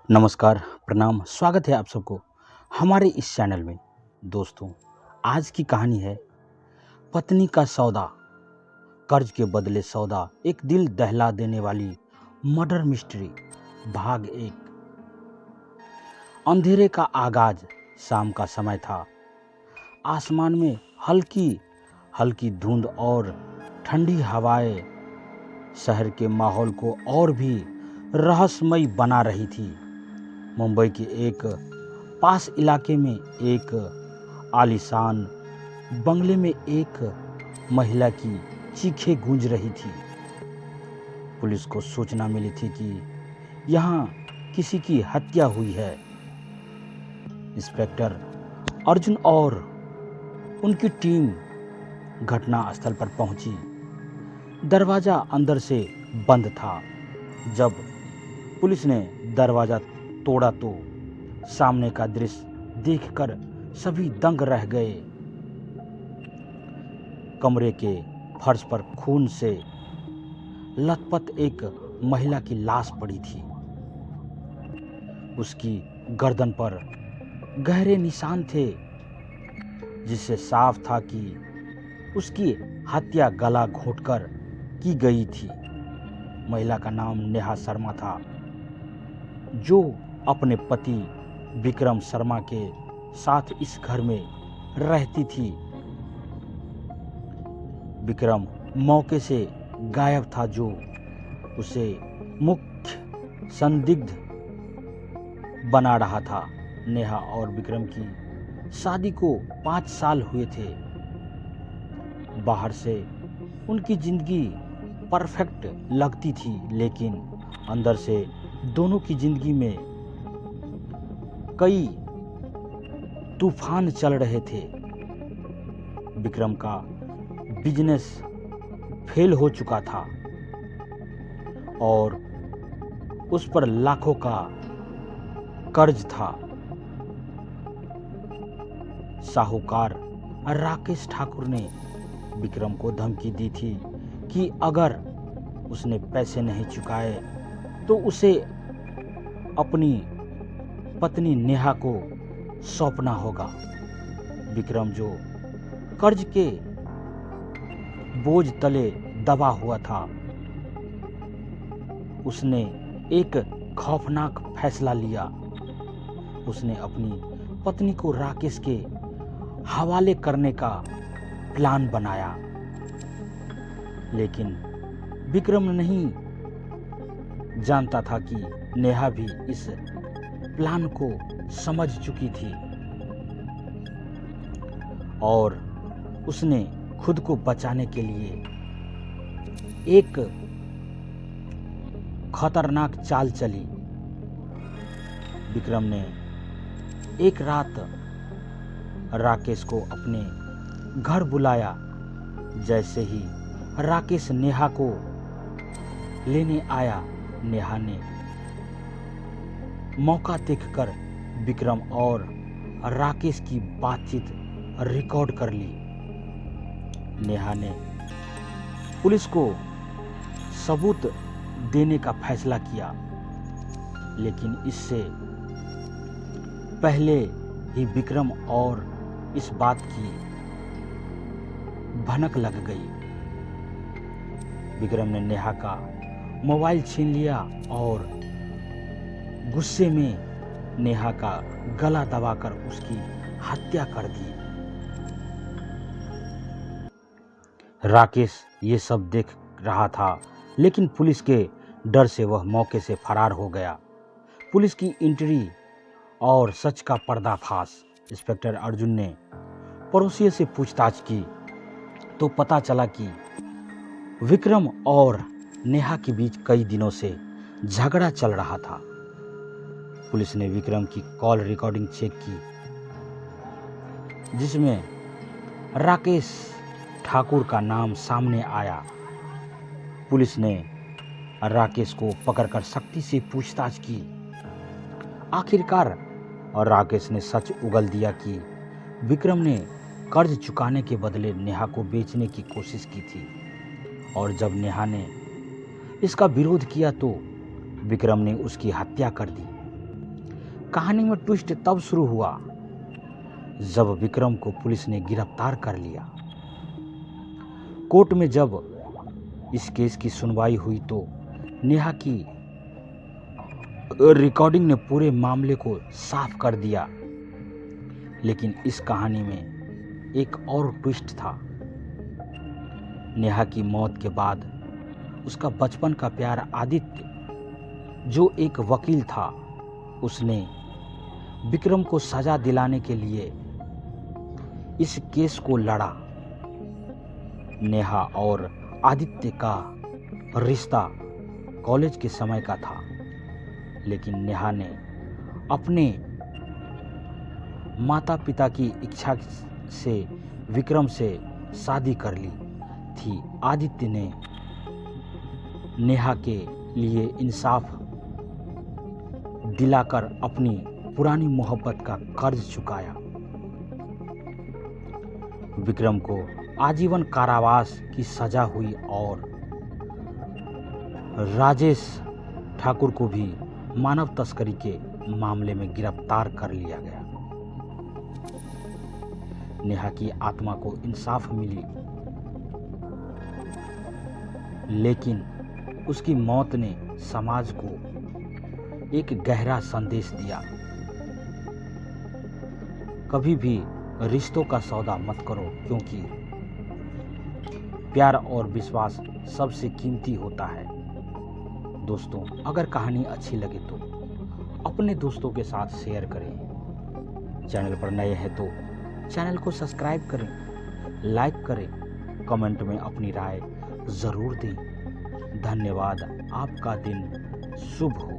नमस्कार, प्रणाम, स्वागत है आप सबको हमारे इस चैनल में। दोस्तों, आज की कहानी है पत्नी का सौदा, कर्ज के बदले सौदा, एक दिल दहला देने वाली मर्डर मिस्ट्री, भाग 1। अंधेरे का आगाज, शाम का समय था। आसमान में हल्की हल्की धुंध और ठंडी हवाएं शहर के माहौल को और भी रहस्यमय बना रही थी। मुंबई के एक पास इलाके में एक आलीशान बंगले में एक महिला की चीखें गूंज रही थी। पुलिस को सूचना मिली थी कि यहाँ किसी की हत्या हुई है। इंस्पेक्टर अर्जुन और उनकी टीम घटनास्थल पर पहुंची। दरवाजा अंदर से बंद था। जब पुलिस ने दरवाजा तोड़ा तो सामने का दृश्य देखकर सभी दंग रह गए। कमरे के फर्श पर खून से लथपथ एक महिला की लाश पड़ी थी। उसकी गर्दन पर गहरे निशान थे, जिससे साफ था कि उसकी हत्या गला घोंटकर की गई थी। महिला का नाम नेहा शर्मा था, जो अपने पति विक्रम शर्मा के साथ इस घर में रहती थी। विक्रम मौके से गायब था, जो उसे मुख्य संदिग्ध बना रहा था। नेहा और विक्रम की शादी को 5 साल हुए थे। बाहर से उनकी जिंदगी परफेक्ट लगती थी, लेकिन अंदर से दोनों की जिंदगी में कई तूफान चल रहे थे। विक्रम का बिजनेस फेल हो चुका था और उस पर लाखों का कर्ज था। साहूकार राकेश ठाकुर ने विक्रम को धमकी दी थी कि अगर उसने पैसे नहीं चुकाए तो उसे अपनी पत्नी नेहा को सौंपना होगा। विक्रम, जो कर्ज के बोझ तले दबा हुआ था, उसने एक खौफनाक फैसला लिया। उसने अपनी पत्नी को राकेश के हवाले करने का प्लान बनाया, लेकिन विक्रम नहीं जानता था कि नेहा भी इस प्लान को समझ चुकी थी और उसने खुद को बचाने के लिए एक खतरनाक चाल चली। विक्रम ने एक रात राकेश को अपने घर बुलाया। जैसे ही राकेश नेहा को लेने आया, नेहा ने मौका देखकर विक्रम और राकेश की बातचीत रिकॉर्ड कर ली। नेहा ने पुलिस को सबूत देने का फैसला किया, लेकिन इससे पहले ही विक्रम और इस बात की भनक लग गई। विक्रम ने नेहा का मोबाइल छीन लिया और गुस्से में नेहा का गला दबाकर उसकी हत्या कर दी। राकेश ये सब देख रहा था, लेकिन पुलिस के डर से वह मौके से फरार हो गया। पुलिस की एंट्री और सच का पर्दाफाश। इंस्पेक्टर अर्जुन ने पड़ोसियों से पूछताछ की तो पता चला कि विक्रम और नेहा के बीच कई दिनों से झगड़ा चल रहा था। पुलिस ने विक्रम की कॉल रिकॉर्डिंग चेक की, जिसमें राकेश ठाकुर का नाम सामने आया। पुलिस ने राकेश को पकड़कर सख्ती से पूछताछ की। आखिरकार राकेश ने सच उगल दिया कि विक्रम ने कर्ज चुकाने के बदले नेहा को बेचने की कोशिश की थी, और जब नेहा ने इसका विरोध किया तो विक्रम ने उसकी हत्या कर दी। कहानी में ट्विस्ट तब शुरू हुआ जब विक्रम को पुलिस ने गिरफ्तार कर लिया। कोर्ट में जब इस केस की सुनवाई हुई तो नेहा की रिकॉर्डिंग ने पूरे मामले को साफ कर दिया। लेकिन इस कहानी में एक और ट्विस्ट था। नेहा की मौत के बाद उसका बचपन का प्यार आदित्य, जो एक वकील था, उसने विक्रम को सजा दिलाने के लिए इस केस को लड़ा। नेहा और आदित्य का रिश्ता कॉलेज के समय का था, लेकिन नेहा ने अपने माता पिता की इच्छा से विक्रम से शादी कर ली थी। आदित्य ने नेहा के लिए इंसाफ दिलाकर अपनी पुरानी मोहब्बत का कर्ज चुकाया। विक्रम को आजीवन कारावास की सजा हुई और राजेश ठाकुर को भी मानव तस्करी के मामले में गिरफ्तार कर लिया गया। नेहा की आत्मा को इंसाफ मिली, लेकिन उसकी मौत ने समाज को एक गहरा संदेश दिया। कभी भी रिश्तों का सौदा मत करो, क्योंकि प्यार और विश्वास सबसे कीमती होता है। दोस्तों, अगर कहानी अच्छी लगे तो अपने दोस्तों के साथ शेयर करें। चैनल पर नए हैं तो चैनल को सब्सक्राइब करें, लाइक करें, कमेंट में अपनी राय ज़रूर दें। धन्यवाद। आपका दिन शुभ हो।